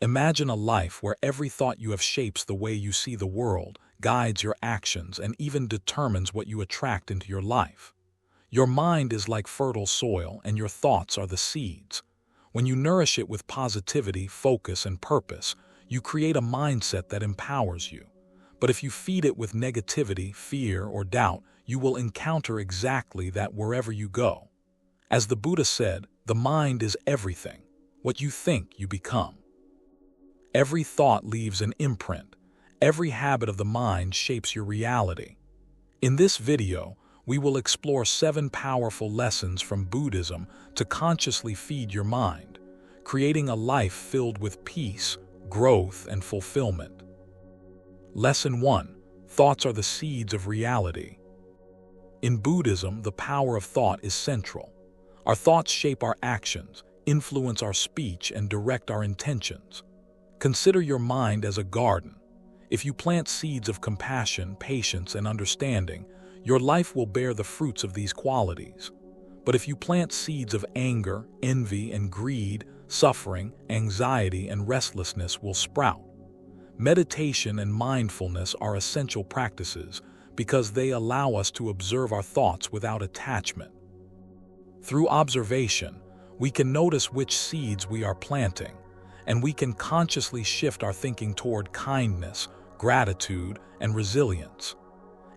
Imagine a life where every thought you have shapes the way you see the world, guides your actions, and even determines what you attract into your life. Your mind is like fertile soil, and your thoughts are the seeds. When you nourish it with positivity, focus, and purpose, you create a mindset that empowers you. But if you feed it with negativity, fear, or doubt, you will encounter exactly that wherever you go. As the Buddha said, the mind is everything. What you think, you become. Every thought leaves an imprint. Every habit of the mind shapes your reality. In this video, we will explore 7 powerful lessons from Buddhism to consciously feed your mind, creating a life filled with peace, growth, and fulfillment. Lesson 1. Thoughts are the seeds of reality. In Buddhism, the power of thought is central. Our thoughts shape our actions, influence our speech, and direct our intentions. Consider your mind as a garden. If you plant seeds of compassion, patience, and understanding, your life will bear the fruits of these qualities. But if you plant seeds of anger, envy, and greed, suffering, anxiety, and restlessness will sprout. Meditation and mindfulness are essential practices because they allow us to observe our thoughts without attachment. Through observation, we can notice which seeds we are planting, and we can consciously shift our thinking toward kindness, gratitude, and resilience.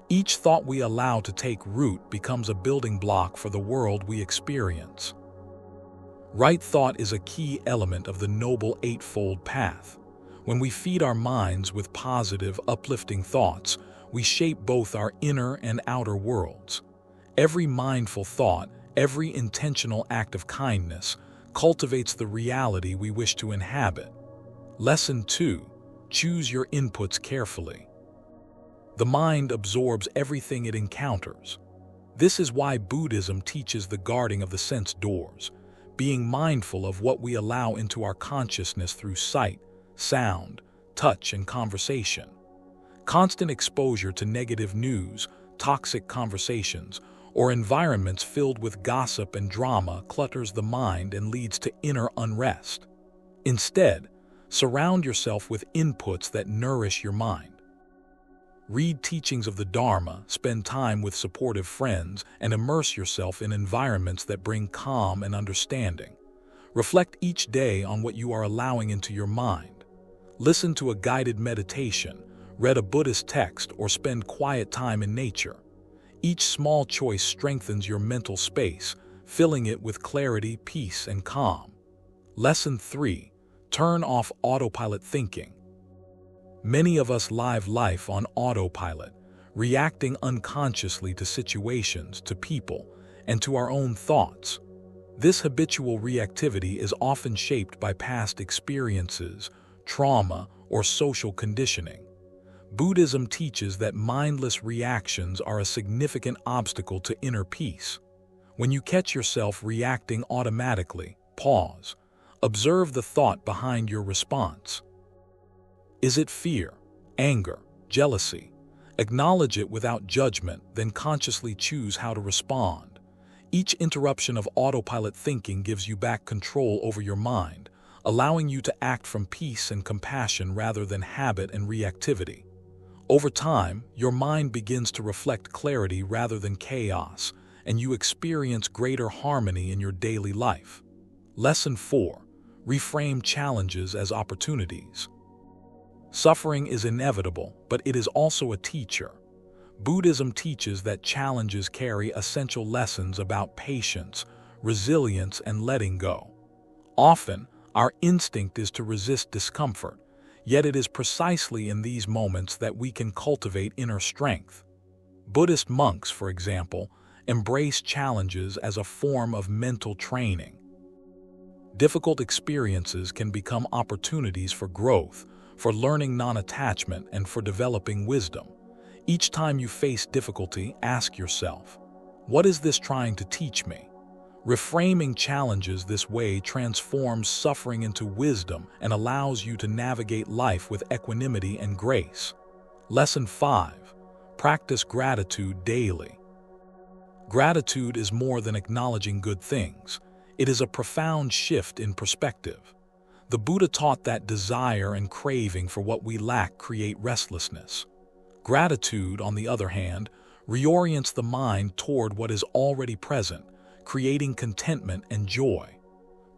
Each thought we allow to take root becomes a building block for the world we experience. Right thought is a key element of the Noble Eightfold Path. When we feed our minds with positive, uplifting thoughts, we shape both our inner and outer worlds. Every mindful thought, every intentional act of kindness, cultivates the reality we wish to inhabit. Lesson 2. Choose your inputs carefully. The mind absorbs everything it encounters. This is why Buddhism teaches the guarding of the sense doors, being mindful of what we allow into our consciousness through sight, sound, touch, and conversation. Constant exposure to negative news, toxic conversations, or environments filled with gossip and drama clutters the mind and leads to inner unrest. Instead, surround yourself with inputs that nourish your mind. Read teachings of the Dharma, spend time with supportive friends, and immerse yourself in environments that bring calm and understanding. Reflect each day on what you are allowing into your mind. Listen to a guided meditation, read a Buddhist text, or spend quiet time in nature. Each small choice strengthens your mental space, filling it with clarity, peace, and calm. Lesson 3. Turn off autopilot thinking. Many of us live life on autopilot, reacting unconsciously to situations, to people, and to our own thoughts. This habitual reactivity is often shaped by past experiences, trauma, or social conditioning. Buddhism teaches that mindless reactions are a significant obstacle to inner peace. When you catch yourself reacting automatically, pause. Observe the thought behind your response. Is it fear, anger, jealousy? Acknowledge it without judgment, then consciously choose how to respond. Each interruption of autopilot thinking gives you back control over your mind, allowing you to act from peace and compassion rather than habit and reactivity. Over time, your mind begins to reflect clarity rather than chaos, and you experience greater harmony in your daily life. Lesson 4. Reframe challenges as opportunities. Suffering is inevitable, but it is also a teacher. Buddhism teaches that challenges carry essential lessons about patience, resilience, and letting go. Often, our instinct is to resist discomfort, yet it is precisely in these moments that we can cultivate inner strength. Buddhist monks, for example, embrace challenges as a form of mental training. Difficult experiences can become opportunities for growth, for learning non-attachment, and for developing wisdom. Each time you face difficulty, ask yourself, what is this trying to teach me? Reframing challenges this way transforms suffering into wisdom and allows you to navigate life with equanimity and grace. Lesson 5. Practice gratitude daily. Gratitude is more than acknowledging good things. It is a profound shift in perspective. The Buddha taught that desire and craving for what we lack create restlessness. Gratitude, on the other hand, reorients the mind toward what is already present, creating contentment and joy.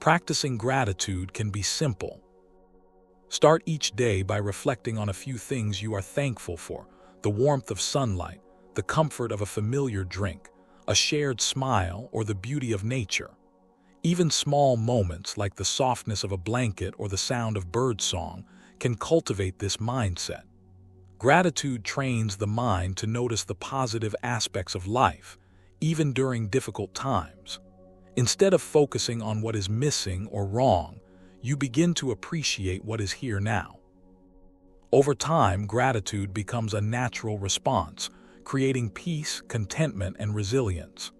Practicing gratitude can be simple. Start each day by reflecting on a few things you are thankful for: the warmth of sunlight, the comfort of a familiar drink, a shared smile, or the beauty of nature. Even small moments like the softness of a blanket or the sound of birdsong can cultivate this mindset. Gratitude trains the mind to notice the positive aspects of life, even during difficult times. Instead of focusing on what is missing or wrong, you begin to appreciate what is here now. Over time, gratitude becomes a natural response, creating peace, contentment, and resilience.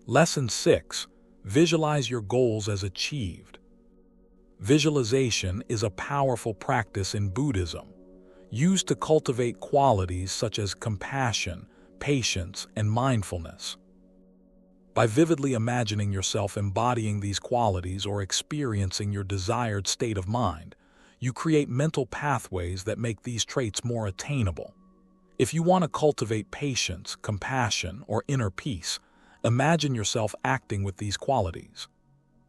Lesson 6. Visualize your goals as achieved. Visualization is a powerful practice in Buddhism, used to cultivate qualities such as compassion, patience, and mindfulness. By vividly imagining yourself embodying these qualities or experiencing your desired state of mind, you create mental pathways that make these traits more attainable. If you want to cultivate patience, compassion, or inner peace, imagine yourself acting with these qualities.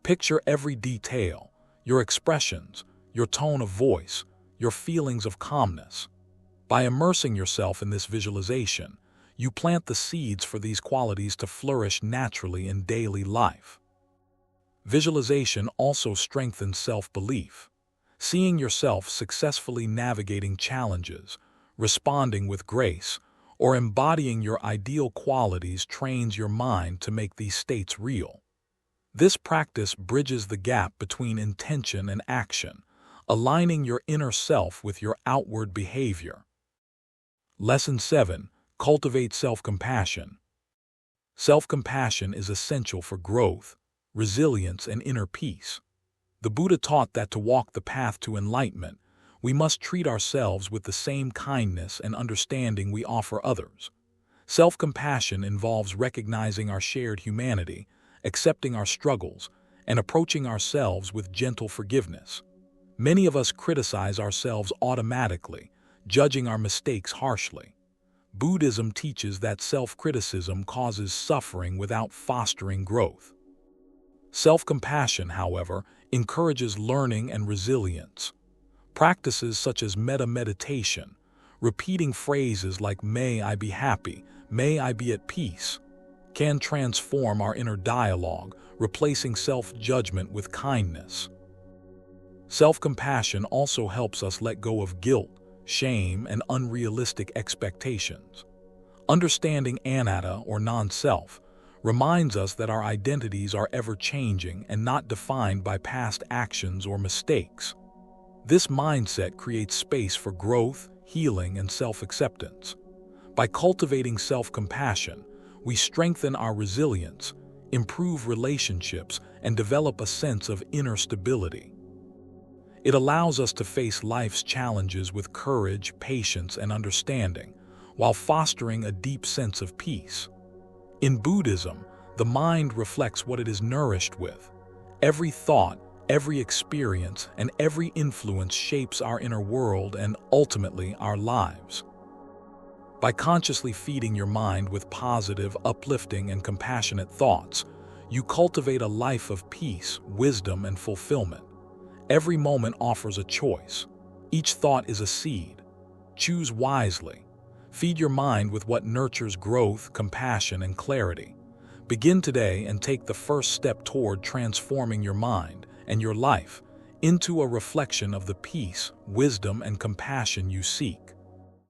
Picture every detail: your expressions, your tone of voice, your feelings of calmness. By immersing yourself in this visualization, you plant the seeds for these qualities to flourish naturally in daily life. Visualization also strengthens self-belief. Seeing yourself successfully navigating challenges, responding with grace, or embodying your ideal qualities trains your mind to make these states real. This practice bridges the gap between intention and action, aligning your inner self with your outward behavior. Lesson 7. Cultivate self-compassion. Self-compassion is essential for growth, resilience, and inner peace. The Buddha taught that to walk the path to enlightenment, we must treat ourselves with the same kindness and understanding we offer others. Self-compassion involves recognizing our shared humanity, accepting our struggles, and approaching ourselves with gentle forgiveness. Many of us criticize ourselves automatically, judging our mistakes harshly. Buddhism teaches that self-criticism causes suffering without fostering growth. Self-compassion, however, encourages learning and resilience. Practices such as metta meditation, repeating phrases like "may I be happy," "may I be at peace," can transform our inner dialogue, replacing self-judgment with kindness. Self-compassion also helps us let go of guilt, shame, and unrealistic expectations. Understanding anatta, or non-self, reminds us that our identities are ever-changing and not defined by past actions or mistakes. This mindset creates space for growth, healing, and self-acceptance. By cultivating self-compassion, we strengthen our resilience, improve relationships, and develop a sense of inner stability. It allows us to face life's challenges with courage, patience, and understanding, while fostering a deep sense of peace. In Buddhism, the mind reflects what it is nourished with. Every thought, every experience, and every influence shapes our inner world and, ultimately, our lives. By consciously feeding your mind with positive, uplifting, and compassionate thoughts, you cultivate a life of peace, wisdom, and fulfillment. Every moment offers a choice. Each thought is a seed. Choose wisely. Feed your mind with what nurtures growth, compassion, and clarity. Begin today and take the first step toward transforming your mind and your life into a reflection of the peace, wisdom, and compassion you seek.